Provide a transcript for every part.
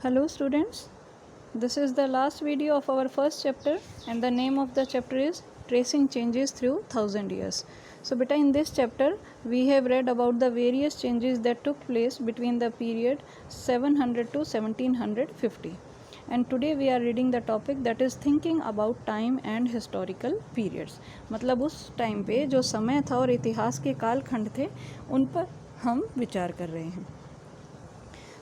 Hello students, this is the last video of our first chapter and the name of the chapter is Tracing Changes Through 1000 Years. So beta, in this chapter we have read about the various changes that took place between the period 700 to 1750, and today we are reading the topic that is thinking about time and historical periods. मतलब उस time पे जो समय था और इतिहास के कालखंड थे उन पर हम विचार कर रहे हैं.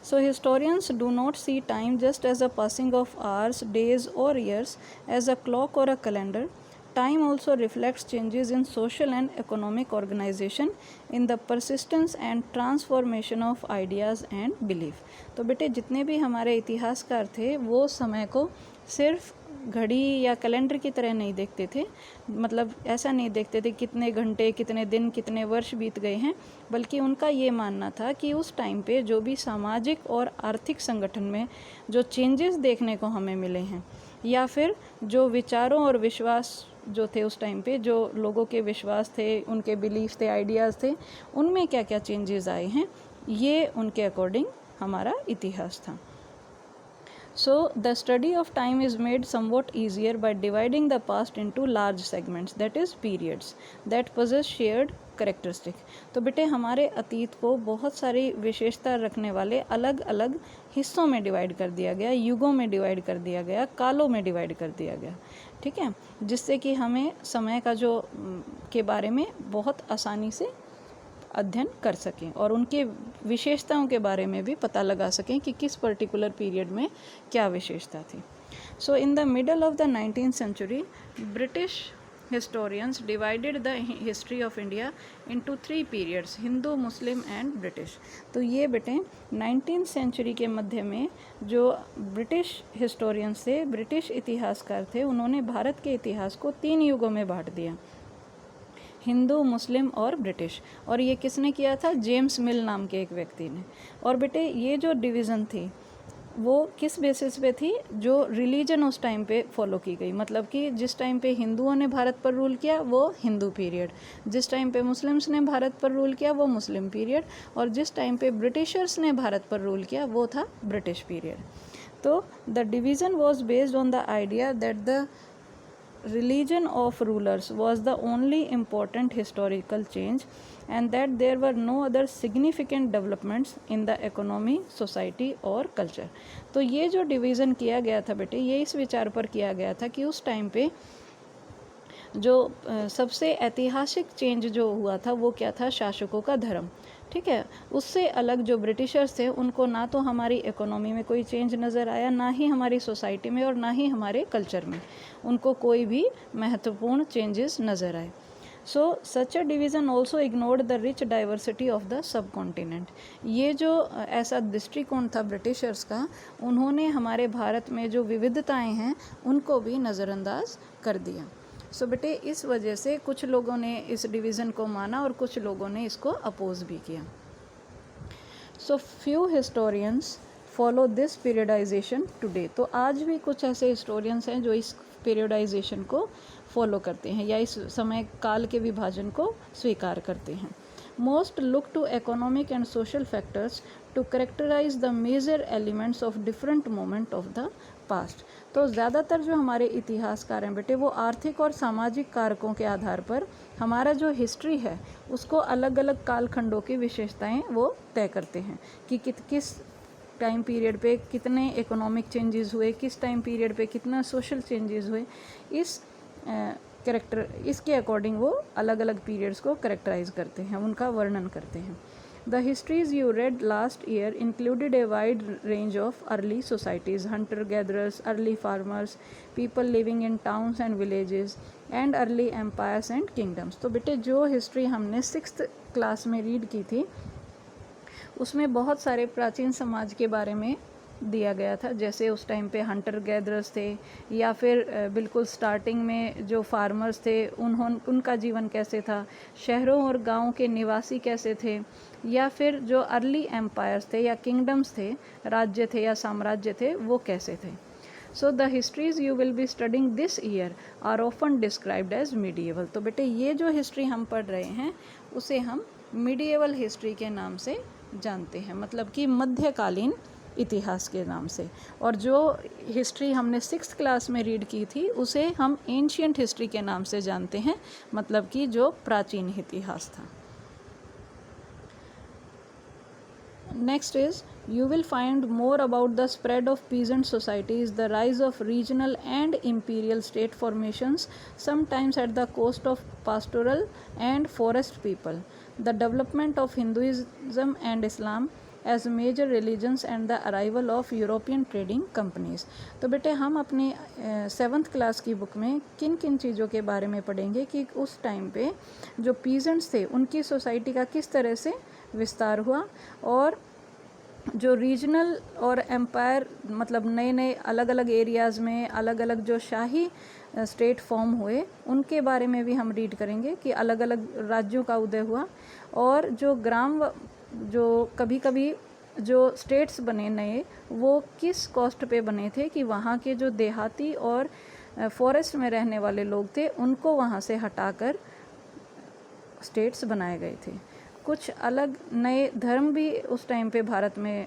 So historians do not see time just as a passing of hours, days or years as a clock or a calendar. Time also reflects changes in social and economic organization, in the persistence and transformation of ideas and belief. तो बेटे जितने भी हमारे इतिहासकार थे वो समय को सिर्फ घड़ी या कैलेंडर की तरह नहीं देखते थे, मतलब ऐसा नहीं देखते थे कितने घंटे, कितने दिन, कितने वर्ष बीत गए हैं, बल्कि उनका ये मानना था कि उस टाइम पे जो भी सामाजिक और आर्थिक संगठन में जो चेंजेस देखने को हमें मिले हैं या फिर जो विचारों और विश्वास जो थे उस टाइम पे, जो लोगों के विश्वास थे, उनके बिलीफ थे, आइडियाज़ थे, उनमें क्या क्या चेंजेस आए हैं, ये उनके अकॉर्डिंग हमारा इतिहास था. So the study of time is made somewhat easier by dividing the past into large segments, that is periods that possess shared characteristic. तो बेटे हमारे अतीत को बहुत सारी विशेषता रखने वाले अलग अलग हिस्सों में डिवाइड कर दिया गया, युगों में डिवाइड कर दिया गया, कालों में डिवाइड कर दिया गया, ठीक है, जिससे कि हमें समय का जो के बारे में बहुत आसानी से अध्ययन कर सकें और उनके विशेषताओं के बारे में भी पता लगा सकें कि किस पर्टिकुलर पीरियड में क्या विशेषता थी. So in the middle of the 19th century British historians divided the history of India into 3 periods, Hindu, Muslim and British. तो ये बेटे 19th सेंचुरी के मध्य में जो ब्रिटिश हिस्टोरियंस थे, ब्रिटिश इतिहासकार थे, उन्होंने भारत के इतिहास को 3 युगों में बांट दिया, हिंदू, मुस्लिम और ब्रिटिश. और ये किसने किया था? जेम्स मिल नाम के एक व्यक्ति ने. और बेटे ये जो डिवीज़न थी वो किस बेसिस पे थी? जो रिलीजन उस टाइम पे फॉलो की गई, मतलब कि जिस टाइम पे हिंदुओं ने भारत पर रूल किया वो हिंदू पीरियड, जिस टाइम पे मुस्लिम्स ने भारत पर रूल किया वो मुस्लिम पीरियड, और जिस टाइम पे ब्रिटिशर्स ने भारत पर रूल किया वो था ब्रिटिश पीरियड. तो the division was based on the idea that the religion of rulers was the only important historical change and that there were no other significant developments in the economy, society और culture. तो ये जो division किया गया था बेटे, ये इस विचार पर किया गया था कि उस टाइम पे जो सबसे ऐतिहासिक चेंज जो हुआ था वो क्या था? शासकों का धर्म, ठीक है. उससे अलग जो ब्रिटिशर्स थे उनको ना तो हमारी इकोनॉमी में कोई चेंज नज़र आया, ना ही हमारी सोसाइटी में और ना ही हमारे कल्चर में उनको कोई भी महत्वपूर्ण चेंजेस नज़र आए. So such a division also ignored the rich diversity of the subcontinent. ये जो ऐसा दृष्टिकोण था ब्रिटिशर्स का, उन्होंने हमारे भारत में जो विविधताएँ हैं उनको भी नज़रअंदाज कर दिया. सो बेटे इस वजह से कुछ लोगों ने इस डिवीज़न को माना और कुछ लोगों ने इसको अपोज भी किया. So few historians follow this periodisation today. तो आज भी कुछ ऐसे हिस्टोरियंस हैं जो इस पीरियडाइजेशन को फॉलो करते हैं या इस समय काल के विभाजन को स्वीकार करते हैं. Most look to economic and social factors to characterize the major elements of different moment of the past. तो ज़्यादातर जो हमारे इतिहासकार हैं बेटे वो आर्थिक और सामाजिक कारकों के आधार पर हमारा जो हिस्ट्री है उसको अलग अलग कालखंडों की विशेषताएं वो तय करते हैं कि किस टाइम पीरियड पे कितने इकोनॉमिक चेंजेस हुए, किस टाइम पीरियड पे कितना सोशल चेंजेस हुए. इस इसके अकॉर्डिंग वो अलग अलग पीरियड्स को करेक्टराइज करते हैं, उनका वर्णन करते हैं. The histories you read last year included a wide range of early societies, hunter gatherers, early farmers, people living in towns and villages and early empires and kingdoms. तो बेटे जो हिस्ट्री हमने 6th क्लास में read की थी उसमें बहुत सारे प्राचीन समाज के बारे में दिया गया था, जैसे उस टाइम पे हंटर गैदरर्स थे या फिर बिल्कुल स्टार्टिंग में जो फार्मर्स थे उनका जीवन कैसे था, शहरों और गाँव के निवासी कैसे थे, या फिर जो अर्ली एम्पायर्स थे या किंगडम्स थे, राज्य थे या साम्राज्य थे, वो कैसे थे. So the histories you will be studying this year are often described as medieval. तो बेटे ये जो हिस्ट्री हम पढ़ रहे हैं उसे हम मीडिएवल हिस्ट्री के नाम से जानते हैं, मतलब कि मध्यकालीन इतिहास के नाम से, और जो हिस्ट्री हमने 6th क्लास में रीड की थी उसे हम एंशियंट हिस्ट्री के नाम से जानते हैं, मतलब कि जो प्राचीन इतिहास था। Next is, you will find more about the spread of peasant societies, the rise of regional and imperial state formations, sometimes at the cost of pastoral and forest people, the development of Hinduism and Islam as major religions and the arrival of European trading companies। तो बेटे हम अपनी 7th class की book में किन किन चीज़ों के बारे में पढ़ेंगे कि उस टाइम पे जो पीजेंट्स थे उनकी सोसाइटी का किस तरह से विस्तार हुआ, और जो रीजनल और एम्पायर मतलब नए नए अलग अलग एरियाज़ में अलग अलग जो शाही स्टेट फॉर्म हुए उनके बारे में भी हम रीड करेंगे कि अलग अलग राज्यों का उदय हुआ, और जो जो कभी कभी जो स्टेट्स बने नए वो किस कॉस्ट पे बने थे कि वहाँ के जो देहाती और फॉरेस्ट में रहने वाले लोग थे उनको वहाँ से हटाकर स्टेट्स बनाए गए थे। कुछ अलग नए धर्म भी उस टाइम पे भारत में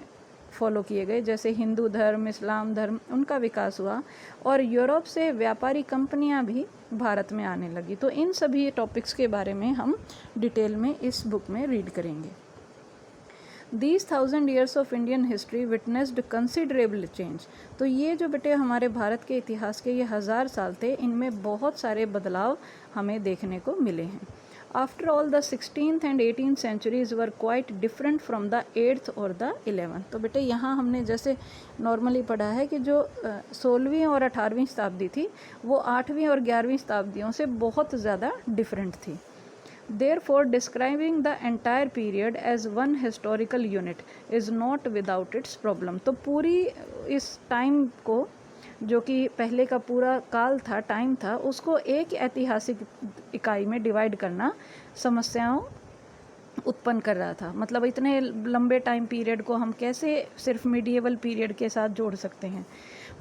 फॉलो किए गए, जैसे हिंदू धर्म, इस्लाम धर्म, उनका विकास हुआ, और यूरोप से व्यापारी कंपनियां भी भारत में आने लगी। तो इन सभी टॉपिक्स के बारे में हम डिटेल में इस बुक में रीड करेंगे। These 1000 years of Indian history witnessed considerable change। तो ये जो बेटे हमारे भारत के इतिहास के ये 1000 साल थे, इनमें बहुत सारे बदलाव हमें देखने को मिले हैं। After all, the 16th and 18th centuries were quite different from the 8th और the 11th। तो बेटे यहाँ हमने जैसे नॉर्मली पढ़ा है कि जो 16वीं और 18वीं शताब्दी थी वो 8वीं और 11वीं शताब्दियों से बहुत ज़्यादा डिफरेंट थी। Therefore, describing the entire period as one historical unit is not without its problem। तो पूरी इस टाइम को जो कि पहले का पूरा काल था, टाइम था, उसको एक ऐतिहासिक इकाई में डिवाइड करना समस्याओं उत्पन्न कर रहा था। मतलब इतने लंबे टाइम पीरियड को हम कैसे सिर्फ मिडिएवल पीरियड के साथ जोड़ सकते हैं।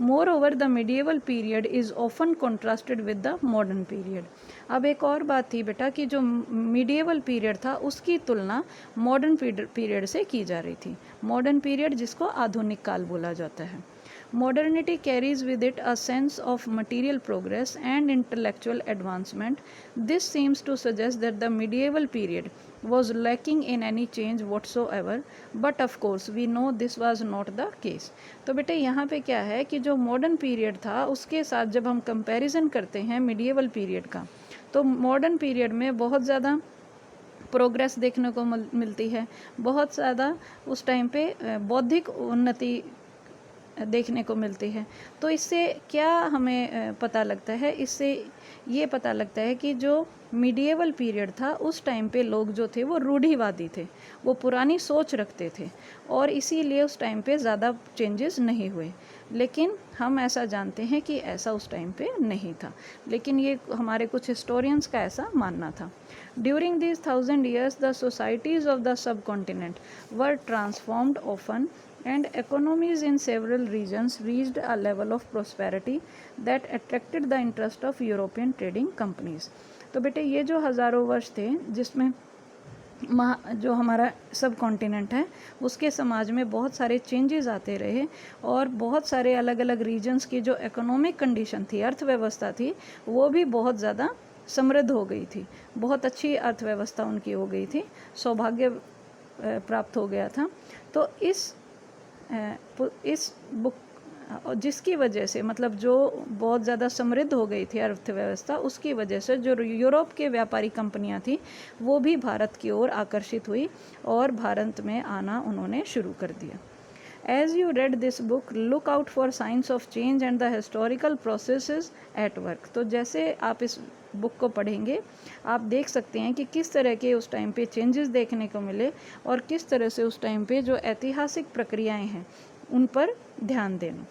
More over the medieval period is often contrasted with the modern period. अब एक और बात थी बेटा कि जो मिडिएवल पीरियड था उसकी तुलना मॉडर्न पीरियड से की जा रही थी। मॉडर्न पीरियड जिसको आधुनिक काल बोला जाता है। Modernity carries with it a sense of material progress and intellectual advancement. This seems to suggest that the medieval period was lacking in any change whatsoever, but of course we know this was not the case। तो बेटे यहाँ पे क्या है कि जो modern period था उसके साथ जब हम कंपैरिजन करते हैं मिडिएवल पीरियड का, तो मॉडर्न पीरियड में बहुत ज़्यादा प्रोग्रेस देखने को मिलती है, बहुत ज़्यादा उस टाइम पे बौद्धिक उन्नति देखने को मिलती है। तो इससे क्या हमें पता लगता है, इससे ये पता लगता है कि जो मिडिएवल पीरियड था उस टाइम पे लोग जो थे वो रूढ़िवादी थे, वो पुरानी सोच रखते थे, और इसीलिए उस टाइम पे ज़्यादा चेंजेस नहीं हुए। लेकिन हम ऐसा जानते हैं कि ऐसा उस टाइम पे नहीं था, लेकिन ये हमारे कुछ हिस्टोरियंस का ऐसा मानना था। During these 1000 years the societies of the subcontinent were transformed often, and economies in several regions reached a level of prosperity that attracted the interest of European trading companies। तो बेटे ये जो हज़ारों वर्ष थे जिसमें जो हमारा सब कॉन्टिनेंट है उसके समाज में बहुत सारे चेंजेस आते रहे, और बहुत सारे अलग अलग रीजन्स की जो इकोनॉमिक कंडीशन थी, अर्थव्यवस्था थी, वो भी बहुत ज़्यादा समृद्ध हो गई थी। बहुत अच्छी अर्थव्यवस्था उनकी हो गई थी, सौभाग्य प्राप्त हो गया था। तो इस बुक जिसकी वजह से मतलब जो बहुत ज़्यादा समृद्ध हो गई थी अर्थव्यवस्था, उसकी वजह से जो यूरोप के व्यापारी कंपनियां थी वो भी भारत की ओर आकर्षित हुई और भारत में आना उन्होंने शुरू कर दिया। As you read this book, look out for signs of change and the historical processes at work। तो जैसे आप इस बुक को पढ़ेंगे आप देख सकते हैं कि किस तरह के उस टाइम पे चेंजेस देखने को मिले और किस तरह से उस टाइम पे जो ऐतिहासिक प्रक्रियाएं हैं उन पर ध्यान देना।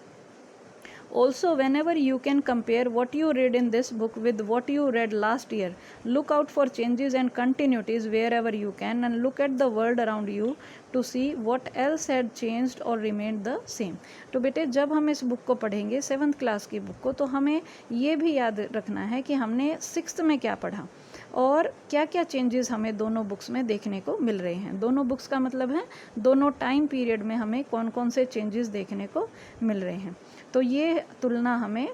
Also, whenever you can compare what you read in this book with what you read last year, look out for changes and continuities wherever you can, and look at the world around you to see what else had changed or remained the same। तो बेटे जब हम इस book को पढ़ेंगे 7th class की book को, तो हमें ये भी याद रखना है कि हमने 6th में क्या पढ़ा और क्या क्या चेंजेस हमें दोनों बुक्स में देखने को मिल रहे हैं। दोनों बुक्स का मतलब है दोनों टाइम पीरियड में हमें कौन कौन से चेंजेस देखने को मिल रहे हैं, तो ये तुलना हमें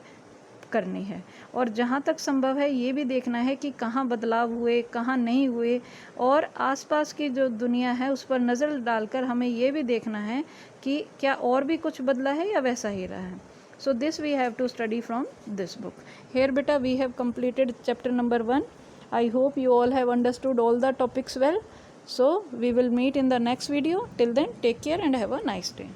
करनी है। और जहाँ तक संभव है ये भी देखना है कि कहाँ बदलाव हुए, कहाँ नहीं हुए, और आसपास की जो दुनिया है उस पर नज़र डालकर हमें ये भी देखना है कि क्या और भी कुछ बदला है या वैसा ही रहा है। So this we have to study from this book. Here beta we have completed chapter number 1. I hope you all have understood all the topics well. So we will meet in the next video. Till then, take care and have a nice day.